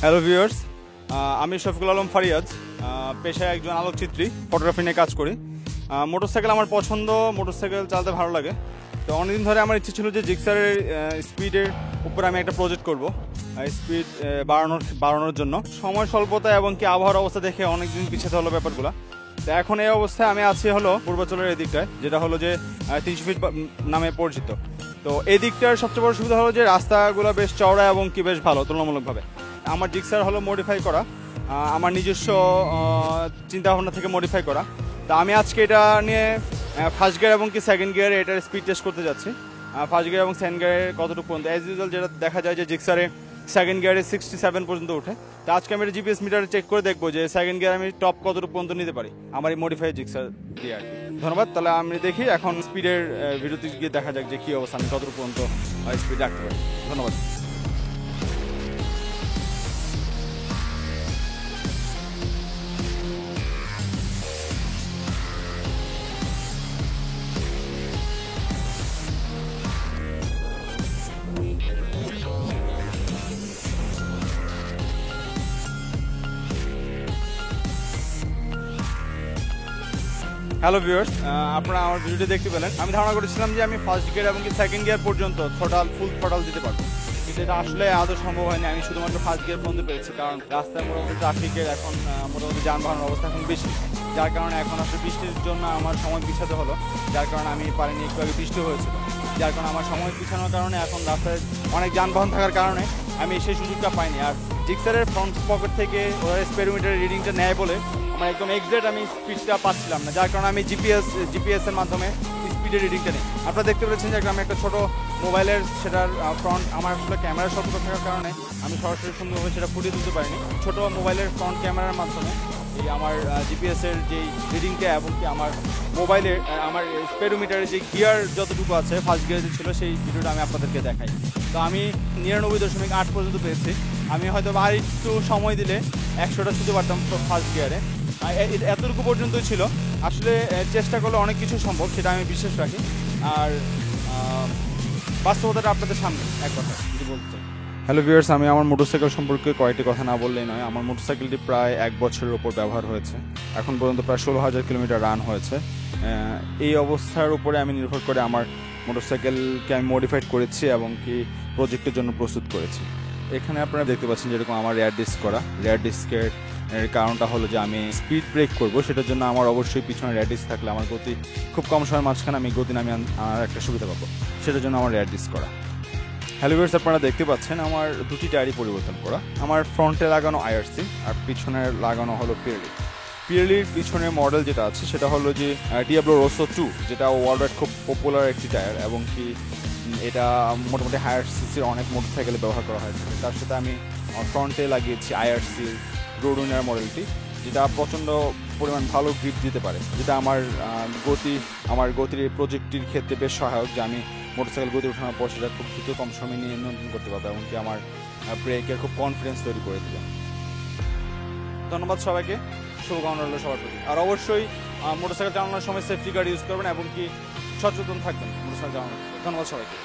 Hello viewers, আমি শফিকুল আলম ফারিয়াদ। পেশায় একজন আলোকচিত্রী, ফটোগ্রাফি নিয়ে কাজ করি। মোটরসাইকেল আমার পছন্দ, মোটরসাইকেল চালাতে ভালো লাগে। তো অনেকদিন ধরে আমার ইচ্ছে ছিল যে জিক্সারের স্পিডের উপরে আমি একটা প্রজেক্ট করব, স্পিড বাড়ানোর জন্য। সময় স্বল্পতা এবং কি আবহাওয়ার অবস্থা দেখে অনেকদিন পিছিয়ে হলো ব্যাপারগুলো। তো এখন এই অবস্থায় আমি আছি হলো পূর্বাচলের এই দিকটায়, যেটা হলো যে 300 ফিট নামে পরিচিত। তো এই দিকটার সবচেয়ে বড় সুবিধা হলো যে রাস্তাগুলো বেশ চওড়া এবং কি বেশ ভালো তুলনামূলকভাবে। আমার জিক্সার হলো মডিফাই করা, আমার নিজস্ব চিন্তাভাবনা থেকে মডিফাই করা। তা আমি আজকে এটা নিয়ে ফার্স্ট গিয়ার এবং কি সেকেন্ড গিয়ারে এটার স্পিড টেস্ট করতে যাচ্ছি। ফার্স্ট গিয়ার এবং সেকেন্ড গিয়ারে কতটুকু পর্যন্ত, অ্যাজ ইউজুয়াল যেটা দেখা যায় যে জিক্সারে সেকেন্ড গিয়ারে 67 পর্যন্ত ওঠে। তো আজকে আমি জিপিএস মিটারে চেক করে দেখবো যে সেকেন্ড গিয়ার আমি টপ কতটুকু পর্যন্ত নিতে পারি আমার এই মডিফাই জিক্সার দিয়ে আর কি। ধন্যবাদ। তাহলে আমি দেখি এখন স্পিডের ভিডিওতে গিয়ে দেখা যাক যে কী অবস্থা, আমি কতটুকু পর্যন্ত স্পিড রাখতে পারি। ধন্যবাদ। হ্যালো ভিউয়ার্স, আপনারা আমার ভিডিওটি দেখতে পেলেন। আমি ধারণা করেছিলাম যে আমি ফার্স্ট গিয়ার এবং সেকেন্ড গিয়ার পর্যন্ত ফুল থ্রটাল দিতে পারবো, কিন্তু এটা আসলে আদৌ সম্ভব হয়নি। আমি শুধুমাত্র ফার্স্ট গিয়ার পর্যন্ত পেরেছি, কারণ রাস্তায় মোটামুটি ট্রাফিকের এখন মোটামুটি যানবাহনের অবস্থা এখন বেশি, যার কারণে এখন আসলে বৃষ্টির জন্য আমার সময় পিছাতে হলো, যার কারণে আমি পারিনি। একটু আগে বৃষ্টি হয়েছিল, যার কারণে আমার সময় পিছানোর কারণে এখন রাস্তায় অনেক যানবাহন থাকার কারণে আমি সেই সুযোগটা পাইনি। আর জিক্সারের ফ্রন্ট পকেট থেকে ওরা স্পিডোমিটারের রিডিংটা নেয় বলে আমার একদম এক্সাক্ট আমি স্পিডটা পাচ্ছিলাম না, যার কারণে আমি জিপিএসের মাধ্যমে স্পিডের রিডিংটা নিই। আপনারা দেখতে পেরেছেন যে আমি একটা ছোটো মোবাইলের সেটার ফ্রন্ট, আমার আসলে ক্যামেরা স্বল্প থাকার কারণে আমি সরাসরি সুন্দরভাবে সেটা ফুটিয়ে তুলতে পারিনি। ছোটো মোবাইলের ফ্রন্ট ক্যামেরার মাধ্যমে এই আমার জিপিএসের যেই রিডিংটা এবং কি আমার মোবাইলের আমার স্পিডোমিটারের যে গিয়ার যতটুকু আছে ফার্স্ট গিয়ার যে ছিল সেই ভিডিওটা আমি আপনাদেরকে দেখাই। তো আমি 99.8 পর্যন্ত পেয়েছি। আমি হয়তো আর একটু সময় দিলে 100টা ছুতে পারতাম ফার্স্ট গিয়ারে। এতটুকু পর্যন্তই ছিল। আসলে চেষ্টা করলে অনেক কিছু সম্ভব, সেটা আমি বিশ্বাস রাখি। আর বাস্তবতাটা আপনাদের সামনে এক কথা যদি বলতে চাই। হ্যালো ভিউয়ার্স, আমি আমার মোটরসাইকেল সম্পর্কে কয়েকটি কথা না বললেই নয়। আমার মোটরসাইকেলটি প্রায় 1 বছরের ওপর ব্যবহার হয়েছে। এখন পর্যন্ত প্রায় 16,000 কিলোমিটার রান হয়েছে। এই অবস্থার উপরে আমি নির্ভর করে আমার মোটরসাইকেলকে আমি মডিফাইড করেছি এবং কি প্রজেক্টের জন্য প্রস্তুত করেছি। এখানে আপনারা দেখতে পাচ্ছেন যেরকম আমার রেয়ার ডিস্ক করা। রেয়ার ডিস্কের কারণটা হলো যে আমি স্পিড ব্রেক করব, সেটার জন্য আমার অবশ্যই পিছনে রেয়ার ডিস্ক থাকলে আমার গতি খুব কম সময়ের মাঝখানে আমি গতি নামিয়ে আনার একটা সুবিধা পাবো, সেটার জন্য আমার রেয়ার ডিস্ক করা। হ্যালো ভিউয়ার্স, আপনারা দেখতে পাচ্ছেন আমার দুটি টায়ারই পরিবর্তন করা। আমার ফ্রন্টে লাগানো আইআরসি আর পিছনে লাগানো হলো পিরলি। পিরলির পিছনের মডেল যেটা আছে সেটা হলো যে ডিয়াবলো রোসো 2, যেটা ওয়ার্ল্ড ওয়াইড খুব পপুলার একটি টায়ার এবং কি এটা মোটামুটি হায়ার সিসির অনেক মোটরসাইকেলে ব্যবহার করা হয়। তার সাথে আমি ফ্রন্টে লাগিয়েছি আইআরসি রোড উইনার মডেলটি, যেটা প্রচণ্ড পরিমাণ ভালো গ্রিপ দিতে পারে, যেটা আমার গতির প্রজেক্টটির ক্ষেত্রে বেশ সহায়ক, যে আমি মোটরসাইকেল গতি ওঠানোর পর সেটা খুব দ্রুত কম সময় নিয়ে নিয়ন্ত্রণ করতে পারবো এবং কি আমার ব্রেকের খুব কনফিডেন্স তৈরি করে দেবে। ধন্যবাদ সবাইকে, শুভকামনা রইল সবার প্রতি। আর অবশ্যই মোটরসাইকেল চালানোর সময় সেফটি গার্ড ইউজ করবেন এবং কি সচেতন থাকবেন মোটরসাইকেল চালানোর। ধন্যবাদ সবাইকে।